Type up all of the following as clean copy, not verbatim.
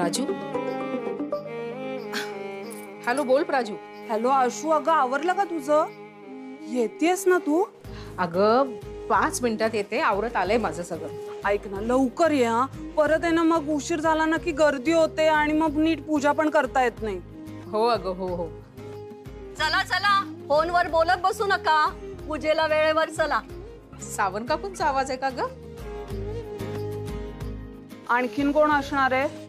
Praju, hello, बोल Praju. Hello Ashu, अगं आवरलं का तुझं? येतेस ना तू? अगं 5 मिनिटात येते, आवरत आलंय माझं सगळं. ऐक ना, लवकर ये हा. परत आहे ना, मग उशीर झाला ना की गर्दी होते आणि मग नीट पूजा पण करता येत नाही. हो अगं, हो हो. चला चला, फोनवर बोलत बसू नका, पूजेला वेळेवर चला. सावन काकूंचा आवाज आहे का ग? आणखीन कोण असणार आहे?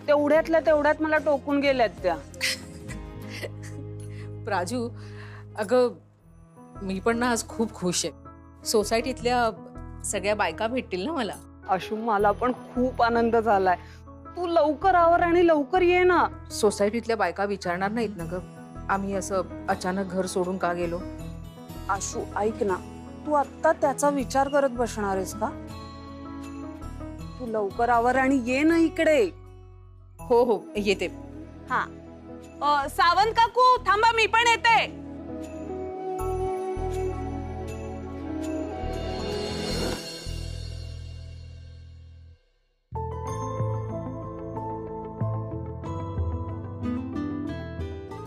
तेवढ्यातल्या तेवढ्यात मला टोकून गेल्यात त्या. प्राजू, अगं मी पण ना आज खूप खुश आहे. सोसायटीतल्या सगळ्या बायका भेटतील ना मला. आशू, मला पण खूप आनंद झालाय. तू लवकर आवर आणि लवकर ये ना. सोसायटीतल्या बायका विचारणार नाहीत ना ग, आम्ही असं अचानक घर सोडून का गेलो? आशू ऐक ना, तू आत्ता त्याचा विचार करत बसणार आहेस का? तू लवकर आवर आणि ये ना इकडे. हो हो येते. हा, सावंत काकू थांबा, मी पण येते.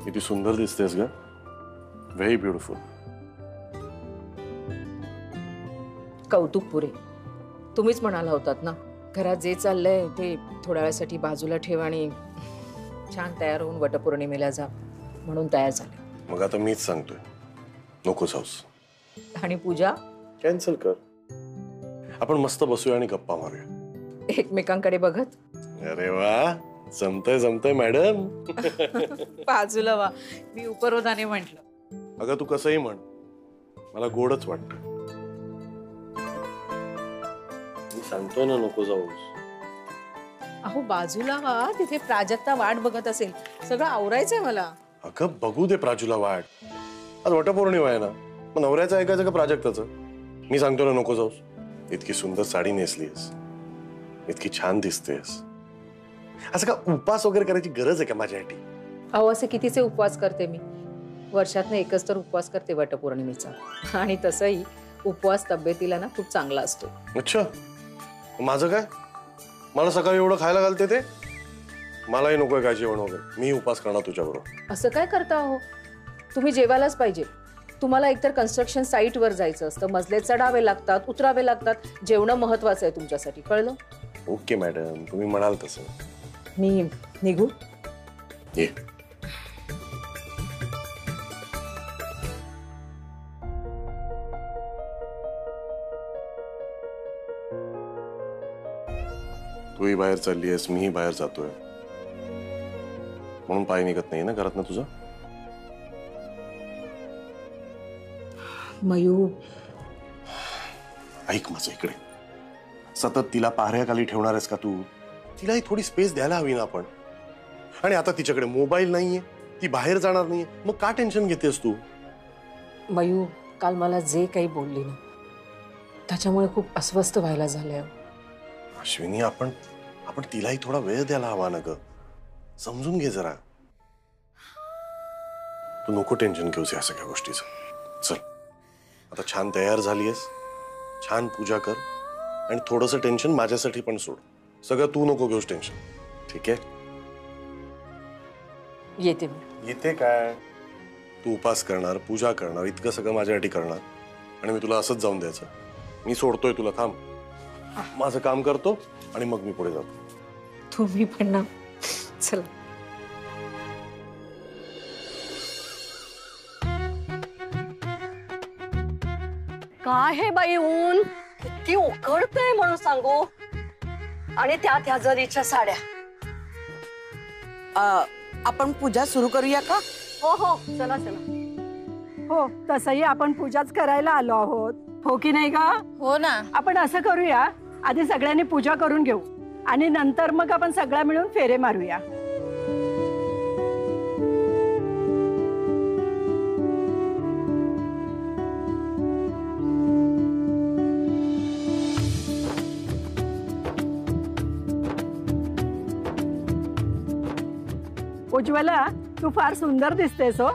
किती सुंदर दिसतेस ग, व्हेरी ब्युटिफुल. कौतुक पुरे. तुम्हीच म्हणाला होतात ना, घरात जे चाललंय ते थोड्या वेळासाठी बाजूला ठेव आणि छान तयार होऊन वटपौर्णिमेला जा, म्हणून तयार झाले. मग आता मीच सांगतोय, नकोच हाऊस. आणि पूजा कॅन्सल कर. आपण मस्त बसूया आणि गप्पा मारूया एकमेकांकडे बघत. अरे वा, जमतंय जमतंय मॅडम. बाजूला वा, मी उपरोधाने म्हंटल. अगं तू कसंही म्हण, मला गोडच वाटत. मी सांगतोय ना, नको जाऊस. अहो बाजूला वा, तिथे प्राजक्ता वाट बघत असेल. सगळं आवरायचंय मला. अगं बघू दे प्राजूला वाट. आज वटपौर्णिमा आहे ना, मग नवऱ्याचं ऐकायचं का प्राजक्ताचं? मी सांगतो ना, नको जाऊस. इतकी सुंदर साडी नेसलीस, इतकी छान दिसतेस. असं का उपवास वगैरे करायची गरज आहे का माझ्यासाठी? अहो असे कितीचे उपवास करते मी. वर्षातनं एकच तर उपवास करते वटपौर्णिमेचा. आणि तसंही उपवास तब्येतीला ना खूप चांगला असतो. अच्छा, माझं काय? मला सकाळी एवढं खायला घालते ते? मलाही नकोय काय जेवण वगैरे. मी उपवास करणार तुझ्याबरोबर. असं काय करता हो? तुम्ही जेवायलाच पाहिजे. तुम्हाला एकतर कन्स्ट्रक्शन साईटवर जायचं असतं, मजले चढावे लागतात, उतरावे लागतात. जेवणं महत्वाचं आहे तुमच्यासाठी, कळलं? ओके मॅडम, तुम्ही म्हणाल तसं. मी निघू? ये. तूही बाहेर चालली आहेस, मीही बाहेर जातोय, म्हणून पाय निघत नाही ना घरात ना तुझा. मयू, ऐक माझं इकडे. सतत तिला पाहऱ्याखाली ठेवणार आहेस का तू? तिलाही थोडी स्पेस द्यायला हवी ना आपण. आणि आता तिच्याकडे मोबाईल नाहीये, ती बाहेर जाणार नाहीये, मग का टेन्शन घेतेस तू? मयू, काल मला जे काही बोलली ना, त्याच्यामुळे खूप अस्वस्थ व्हायला झालंय. अश्विनी, आपण तिलाही थोडा वेळ द्यायला हवा ना ग. समजून घे जरा. तू नको टेन्शन घेऊस या सगळ्या गोष्टीचं. चल आता छान तयार झालीयस, छान पूजा कर आणि थोडंसं टेन्शन माझ्यासाठी पण सोड. सगळं तू नको घेऊस टेन्शन, ठीक आहे? येते मी. येते काय? तू उपास करणार, पूजा करणार, इतकं सगळं माझ्यासाठी करणार आणि मी तुला असंच जाऊन द्यायचं? मी सोडतोय तुला. थांब, माझं काम करतो आणि मग मी पुढे जातो. तुम्ही पण ना. चला. काय हे बाई, ऊन किती उकडतंय म्हणून सांगू. आणि त्या जरीच्या साड्या. आपण पूजा सुरू करूया का? हो हो, चला चला. हो, तसंही आपण पूजाच करायला आलो आहोत, हो की नाही का? हो ना. आपण असं करूया, आधी सगळ्यांनी पूजा करून घेऊ आणि नंतर मग आपण सगळ्या मिळून फेरे मारूया. उज्ज्वला, तू फार सुंदर दिसतेस हो.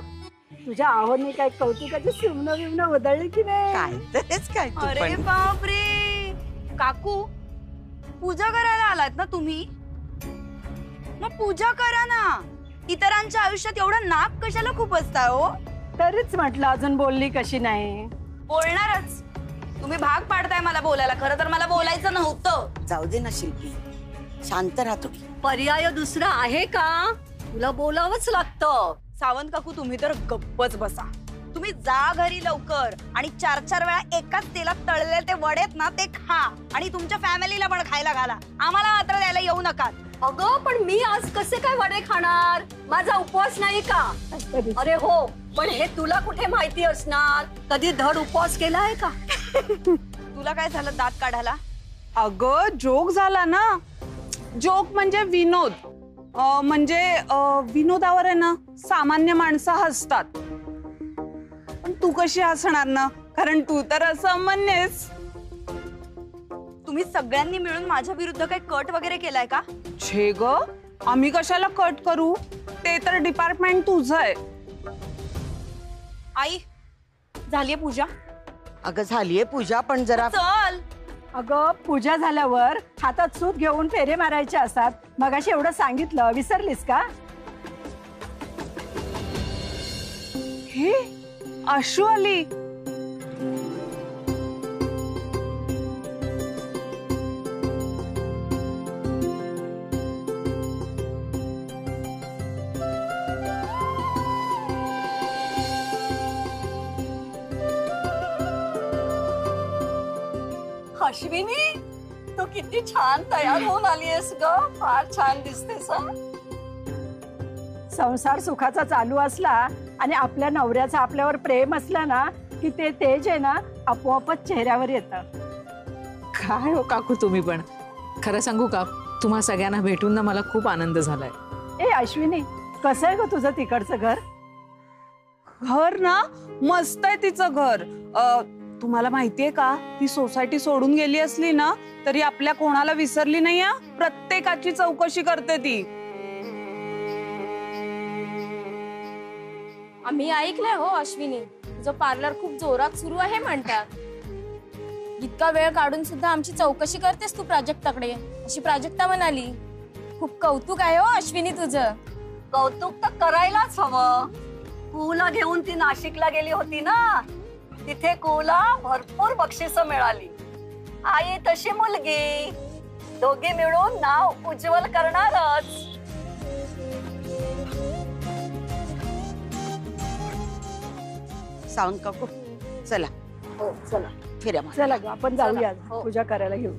तुझ्या आहोने काय कौतुकाची शिवणं विवणं बदलली की नाही? काय तेच काय तू अरे पण. बापरे, काकू पूजा करायला आलात ना तुम्ही? मग पूजा करा ना. इतरांच्या आयुष्यात एवढं नाक कशाला खूप असता हो? तरीच म्हटलं अजून बोलली कशी नाही. बोलणारच. तुम्ही भाग पाडताय मला बोलायला. खरं तर मला बोलायचं नव्हतं. जाऊ दे ना शिल्पी, शांत राहतो की. पर्याय दुसरा आहे का? तुला बोलावंच लागतं. सावंत काकू तुम्ही तर गप्पच बसा. तुम्ही जा घरी लवकर आणि 4-4 वेळा एकाच तेलात तळलेले ते वडेत ना ते खा आणि तुमच्या फॅमिलीला पण खायला घाला. आम्हाला मात्र द्यायला येऊ नका. अगं पण मी आज कसे काय वडे खाणार? माझा उपवास नाही का? अरे हो, पण हे तुला कुठे माहिती असणार? कधी धड उपवास केलाय का? तुला काय झालं दात काढायला? अगं जोक झाला ना. जोक म्हणजे विनोद. म्हणजे विनोदावर आहे ना सामान्य माणसं हसतात, पण तू कशी हसणार ना, कारण तू तर असामान्यच. तुम्ही सगळ्यांनी मिळून माझ्या विरुद्ध काही कट वगैरे केलाय का? छे ग, आम्ही कशाला कट करू? ते तर डिपार्टमेंट तुझं आहे. आई झालीये पूजा? अगं झालीये पूजा, पण जरा चल. अगं पूजा झाल्यावर हातात सूत घेऊन फेरे मारायचे असतात. मगाशी एवढं सांगितलं, विसरलीस का? हे आशू आली. अश्विनी, तू किती छान तयार होऊन आलीयस ग. फार छान दिसतेस. संसार सुखाचा चालू असला आणि आपल्या नवऱ्याचं आपल्यावर प्रेम असलं ना की ते तेज आहे ना आपोआपच चेहऱ्यावर येतं. काय हो काकू तुम्ही पण. खरं सांगू का, तुम्हा सगळ्यांना भेटून ना मला खूप आनंद झालाय. ए अश्विनी, कसं आहे ग तुझं तिकडचं घर? घर ना मस्त आहे तिचं घर. तुम्हाला माहितीये का, ती सोसायटी सोडून गेली असली ना तरी आपल्या कोणाला विसरली नाही. प्रत्येकाची चौकशी करते ती. आम्ही ऐकलंय हो अश्विनी, तुझं पार्लर खूप जोरात सुरू आहे म्हणतात. इतका वेळ काढून सुद्धा आमची चौकशी करतेस तू प्राजक्ताकडे, अशी प्राजक्ता म्हणाली. खूप कौतुक आहे हो अश्विनी तुझं. कौतुक तर करायलाच हवं. कुला घेऊन ती नाशिकला गेली होती ना, तिथे कुला भरपूर बक्षिसं मिळाली. आई तशी मुलगी, दोघे मिळून नाव उज्ज्वल करणारच. सावंत काकू चला. हो चला, फिरा मग. चला ग आपण जाऊया. हो. पूजा करायला घेऊ.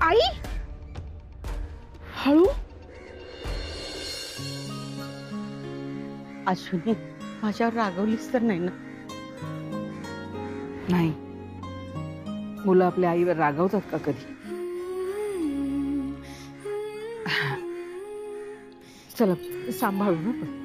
आई हळू. अश्विनी, माझ्यावर रागवलीस तर नाही ना? नाही, मुलं आपल्या आईवर रागवतात का कधी? चला सांभाळू ना पण.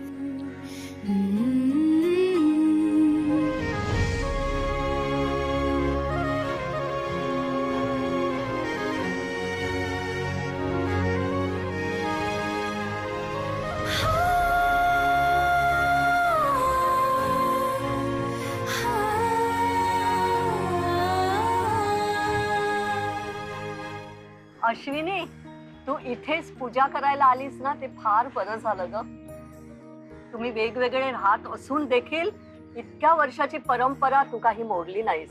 अश्विनी, तू इथेच पूजा करायला आलीस ना, ते फार बरं झालं ग. तुम्ही वेगवेगळे राहत असून देखील इतक्या वर्षाची परंपरा तू काही मोडली नाहीस.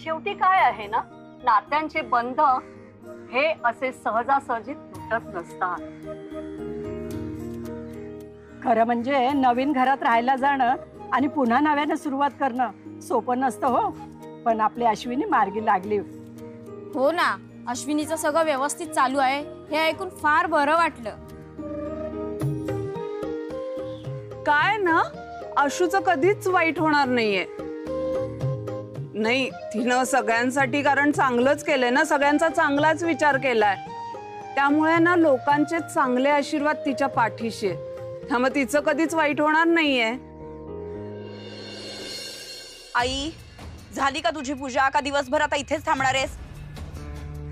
शेवटी काय आहे ना, नात्यांचे बंध हे असे सहजासहजी तुटत नसतात. खरं म्हणजे नवीन घरात राहायला जाणं आणि पुन्हा नव्याने सुरुवात करणं सोपं नसतं हो, पण आपली अश्विनी मार्गी लागली. हो ना, अश्विनीचं सगळं व्यवस्थित चालू आहे हे ऐकून फार बरं वाटलं. काय ना, आशूचं कधीच वाईट होणार नाहीये. नाही, तिनं सगळ्यांसाठी कारण चांगलंच केलंय ना, सगळ्यांचा चांगलाच विचार केलाय. त्यामुळे ना लोकांचे चांगले आशीर्वाद तिच्या पाठीशी आहे. त्यामुळे तिचं कधीच वाईट होणार नाहीये. आई, झाली का तुझी पूजा? का दिवसभर आता इथेच थांबणार आहेस?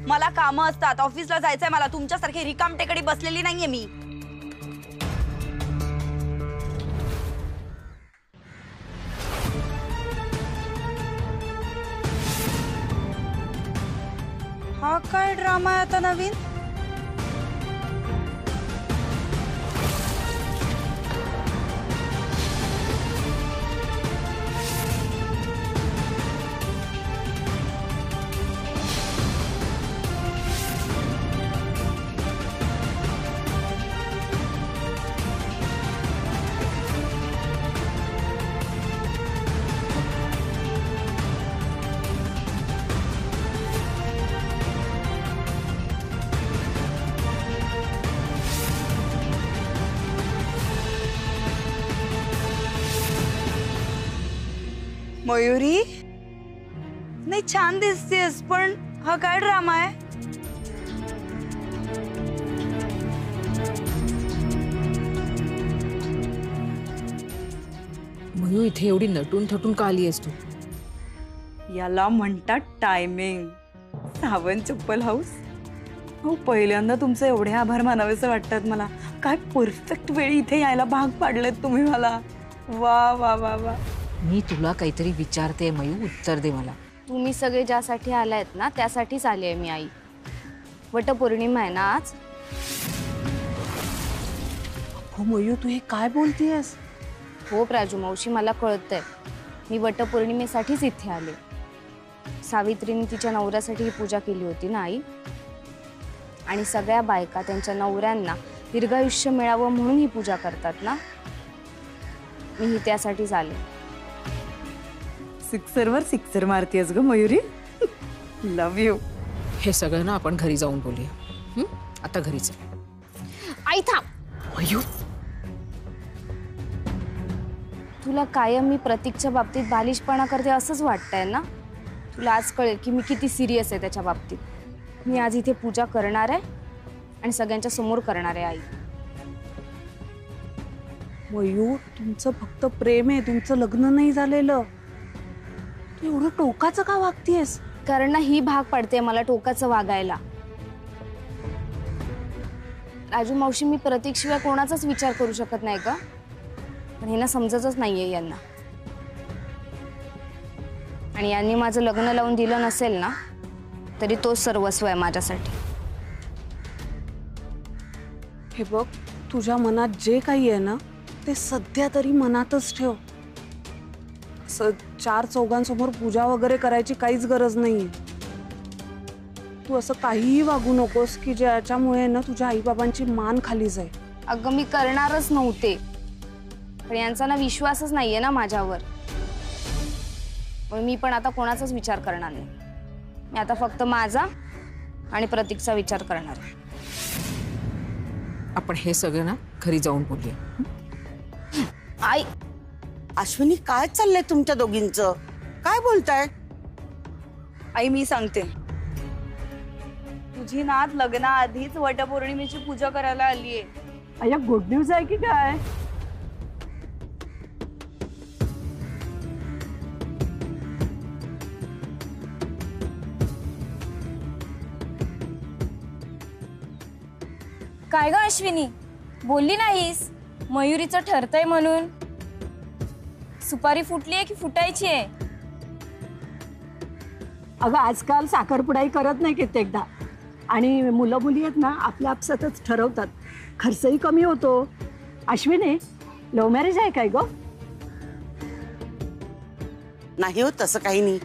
मला कामं असतात, ऑफिसला जायचंय मला. तुमच्यासारखी रिकाम टेकडी बसलेली नाहीये मी. हा काय ड्रामा आहे आता नवीन? मयुरी, नाही छान दिसतेस, पण हा काय ड्रामा आहे? मयू, इथे एवढी नटून थटून का आली आहेस तू? याला म्हणतात टायमिंग. सावन चप्पल हाऊस. हो, पहिल्यांदा तुमचे एवढे आभार मानावेसे वाटतात मला. काय परफेक्ट वेळी इथे यायला भाग पाडलेत तुम्ही मला. वा वा वा वा. मी तुला काहीतरी विचारते मयू, उत्तर दे मला. तुम्ही सगळे ज्यासाठी आलायत ना त्यासाठीच आली आहे मी आई. वटपौर्णिमा आहे ना आज. हो मयू, तू हे काय बोलतेयस? हो प्राजू मावशी, मला कळतंय. मी वटपौर्णिमेसाठीच इथे आले. सावित्रीने तिच्या नवऱ्यासाठी ही पूजा केली होती ना आई. आणि सगळ्या बायका त्यांच्या नवऱ्यांना दीर्घायुष्य मिळावं म्हणून ही पूजा करतात ना. मी त्यासाठीच आले. सिक्सरवर सिक्सर मारतेस ग मयुरी. लव यू. हे सगळं ना आपण घरी जाऊन बोलूया. आता घरी चल. आई थांब. मयू, तुला कायम मी प्रतीकच्या बाबतीत बालिशपणा करते असंच वाटतंय ना. तुला आज कळेल की मी किती सिरियस आहे त्याच्या बाबतीत. मी आज इथे पूजा करणार आहे आणि सगळ्यांच्या समोर करणार आहे आई. मयू, तुमचं फक्त प्रेम आहे, तुमचं लग्न नाही झालेलं. तू एवढं टोकाचं का वागतेस? कारण ना ही भाग पडते मला टोकाचं वागायला. राजू मावशी, मी प्रतीकशिवाय कोणाचाच विचार करू शकत नाही का? पण हे ना समजतच नाहीये यांना. आणि यांनी माझं लग्न लावून दिलं नसेल ना तरी तोच सर्वस्व आहे माझ्यासाठी. हे बघ, तुझ्या मनात जे काही आहे ना ते सध्या तरी मनातच ठेव. चार चौघांसमोर पूजा वगैरे करायची काहीच गरज नाहीये. तू असं काहीही वागू नकोस की ज्याच्यामुळे ना तुझ्या आईबाबांची मान खाली जाईल. अगं मी करणारच नव्हते, पण यांचा ना विश्वासच नाहीये ना माझ्यावर. पण मी पण आता कोणाचाच विचार करणार नाही. मी आता फक्त माझा आणि प्रतीकचा विचार करणार आहे. आपण हे सगळं ना घरी जाऊन बोलूया. आई, अश्विनी, काय चाललंय तुमच्या दोघींचं? काय बोलताय? आई, मी सांगते. तुझी नात लग्नाआधीच वटपौर्णिमेची पूजा करायला आलीये. अय्या, गुड न्यूज आहे की काय? काय ग अश्विनी, बोलली नाहीस? मयुरीचं ठरतंय म्हणून. सुपारी फुटलीये की फुटायची आहे? अगं, आजकाल साखरपुडाई करत नाही कित्येकदा. आणि मुलं मुली आहेत ना आपल्या आपसातच ठरवतात. खर्चही कमी होतो. अश्विनी, लव्ह मॅरेज आहे काय ग? नाही हो, तसं काही नाही.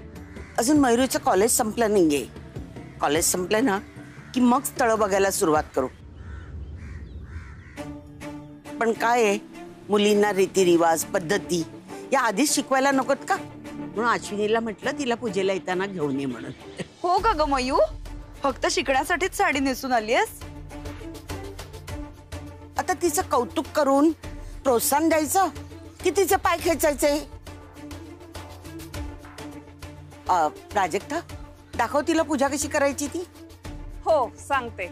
अजून मयुरीचं कॉलेज संपलं नाहीये. कॉलेज संपलं ना की मग स्थळं बघायला सुरुवात करू. पण काय आहे, मुलींना रीतिरिवाज पद्धती या आधीच शिकवायला नकोत का? म्हणून अश्विनीला म्हटलं तिला पूजेला येताना घेऊन ये म्हणून. हो का ग मयू, फक्त शिकण्यासाठीच साडी नेसून आलीयस? आता तिचं कौतुक करून प्रोत्साहन द्यायचं की तिचे पाय खेचायचे? प्राजक्ता, दाखव तिला पूजा कशी करायची ती. हो सांगते.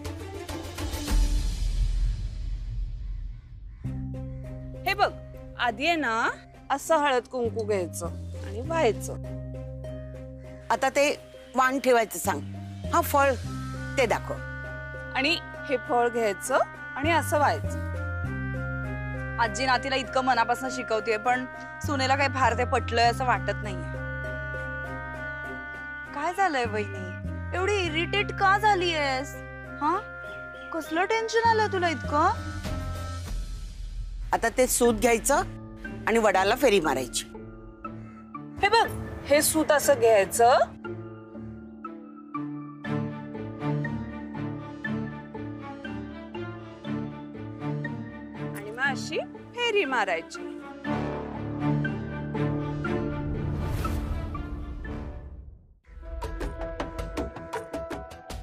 हे बघ, आधी आहे ना असं हळद कुंकू घ्यायचं आणि व्हायचं. आता ते वाण ठेवायचं सांग. हा फळ ते दाखव. आणि हे फळ घ्यायचं आणि असं व्हायचं. आजी नातीला इतकं मनापासून शिकवतेय पण सुनेला काही फार ते पटलंय असं वाटत नाहीये. काय झालंय वहिनी, एवढी इरिटेट का झालीयस? हा, कसलं टेन्शन आलं तुला इतकं? आता ते सूत घ्यायचं आणि वडाला फेरी मारायची. हे बघ, हे सूत असं घ्यायचं आणि मग अशी फेरी मारायची.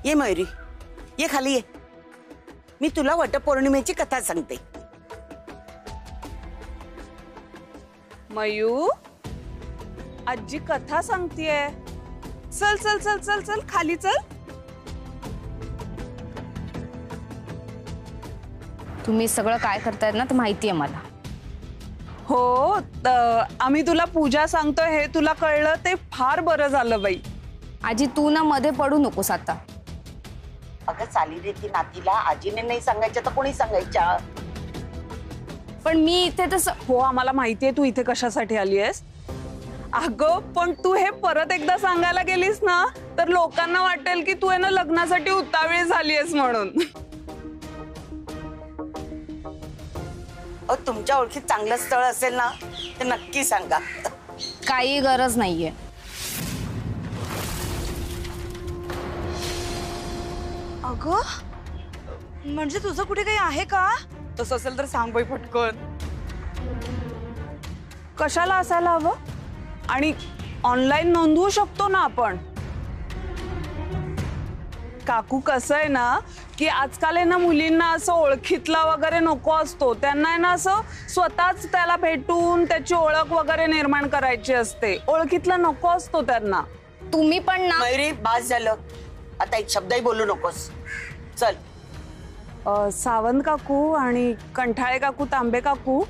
ये मयुरी, ये खाली ये. मी तुला वटपौर्णिमेची कथा सांगते. मयू, आजी कथा सांगतीये. चल चल चल चल चल खाली चल. तुम्ही सगळं काय करतायत ना ते माहिती आहे मला. हो, आम्ही तुला पूजा सांगतोय हे तुला कळलं ते फार बरं झालं बाई. आजी तू ना मध्ये पडू नकोस आता. अगं चाली रे, ती नातीला आजीने नाही सांगायच्या तर कोणी सांगायच्या? पण मी इथे तसं. हो, आम्हाला माहितीये तू इथे कशासाठी आली आहेस. अगं पण तू हे परत एकदा सांगायला गेलीस ना तर लोकांना वाटेल की तू आहे ना लग्नासाठी उतावीळ झाली आहेस म्हणून. तुमच्या ओळखीत चांगलं स्थळ असेल ना ते नक्की सांगा. काही गरज नाहीये. अगं, म्हणजे तुझं कुठे काही आहे का? तसं असेल तर सांग बाई पटकन. कशाला असायला हवं? आणि ऑनलाईन नोंदवू शकतो ना आपण. काकू कसं आहे ना की आजकाल आहे ना मुलींना असं ओळखीतला वगैरे नको असतो. त्यांना आहे ना असं स्वतःच त्याला भेटून त्याची ओळख वगैरे निर्माण करायची असते. ओळखीतला नको असतो त्यांना. तुम्ही पण ना. मयुरी, बास झालं. आता एक शब्दही बोलू नकोस. चल. सावंत काकू आणि कंठाळे काकू, तांबे काकू,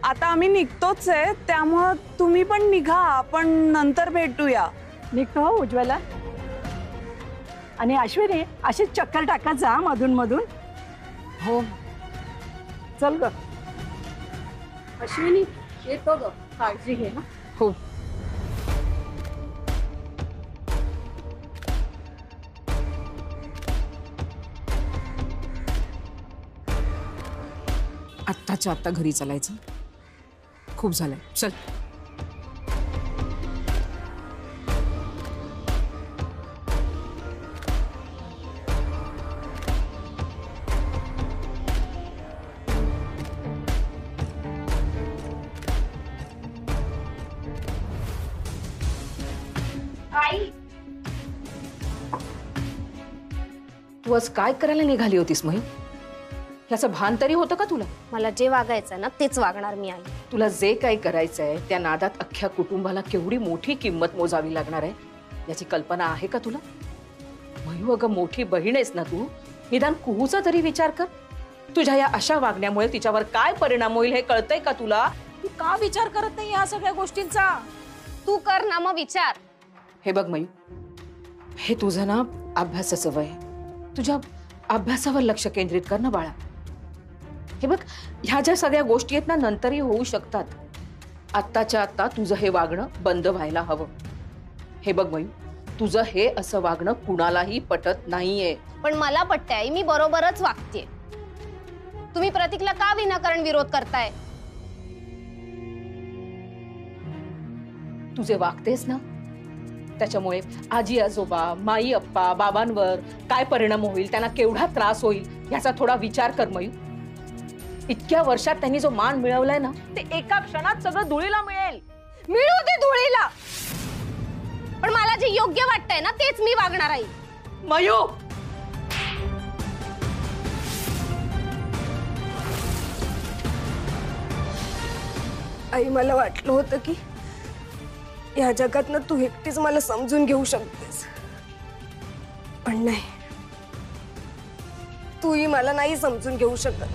आता आम्ही निघतोच आहे त्यामुळं तुम्ही पण निघा. आपण नंतर भेटूया. निघतो उज्ज्वला. आणि अश्विनी अशीच चक्कर टाकत जा मधून मधून. हो. चल ग अश्विनी, येतो ग, काळजी घे ना. हो. आत्ताच्या आत्ता घरी चालायचं. खूप झालंय, चल. तू आज काय करायला निघाली होतीस मही? ह्याचं भान तरी होतं का तुला? मला जे वागायचं ना तेच वागणार मी. आई, तुला जे काही करायचंय त्या नादात अख्ख्या कुटुंबाला केवढी मोठी किंमत मोजावी लागणार आहे याची कल्पना आहे का तुला? मयू, अगं मोठी बहीण आहेस ना तू. निदान कुहूचा तरी विचार कर. तुझ्या या अशा वागण्यामुळे तिच्यावर काय परिणाम होईल हे कळतंय का तुला? तू का विचार करत नाही या सगळ्या गोष्टींचा? तू कर ना मग विचार. हे बघ मयू, हे तुझं ना अभ्यासाचं वय. तुझ्या अभ्यासावर लक्ष केंद्रित कर ना बाळा. हे बघ, ह्या ज्या सगळ्या गोष्टी आहेत ना नंतरही होऊ शकतात. आत्ताच्या आत्ता तुझं हे वागणं बंद व्हायला हवं. हे बघ मयू, तुझं हे असं वागणं कुणालाही पटत नाहीये. पण मला पटतंय आई, मी बरोबरच वागतेय. तुम्ही प्रतीकला का विनाकारण विरोध करताय? तुझे वागतेस ना त्याच्यामुळे आजी आजोबा, माई अप्पा, बाबांवर काय परिणाम होईल, त्यांना केवढा त्रास होईल याचा थोडा विचार कर मयू. इतक्या वर्षात त्यांनी जो मान मिळवलाय ना ते एका क्षणात सगळं धुळीला मिळेल. मिळू दे धुळीला. योग्य वाटतंय ना तेच मी वागणार आहे. मयू, आई मला वाटलं होतं की या जगातनं तू एकटीच मला समजून घेऊ शकतेस, पण नाही, तूही मला नाही समजून घेऊ शकत.